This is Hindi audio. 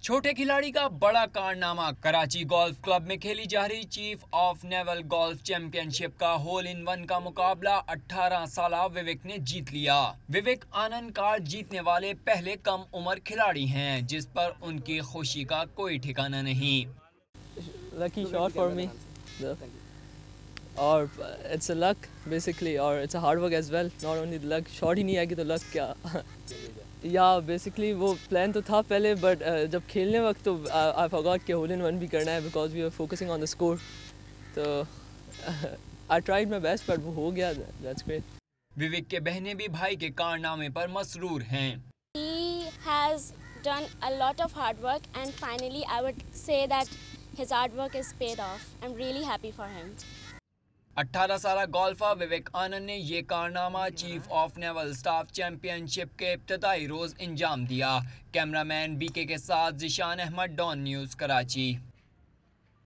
छोटे खिलाड़ी का बड़ा कारनामा। कराची गोल्फ क्लब में खेली जा रही chief of naval golf championship का होल इन वन का मुकाबला 18 साल विवेक ने जीत लिया। विवेक आनंद कार्ड जीतने वाले पहले कम उम्र खिलाड़ी हैं, जिस पर उनकी खुशी का कोई ठिकाना नहीं। Lucky shot for me. और it's a luck basically, और it's a hard work as well. Not only the luck, shot ही नहीं आएगी तो luck क्या? या बेसिकली वो प्लान तो था पहले, बट जब खेलने वक्त तो आई फॉरगॉट कि होल इन वन भी करना है because we are focusing on the score. तो I tried my best but वो हो गया। That's great. विवेक के बहनें भी भाई के कारनामे पर मसरूर हैं। He has done a lot of hard work and finally I would say that his hard work is paid off. I'm really happy for him. 18 साल गोल्फर विवेक आनंद ने ये कारनामा chief of naval staff championship के इब्तदाई रोज अंजाम दिया। कैमरामैन बीके के साथ जिशान अहमद, डॉन न्यूज़, कराची।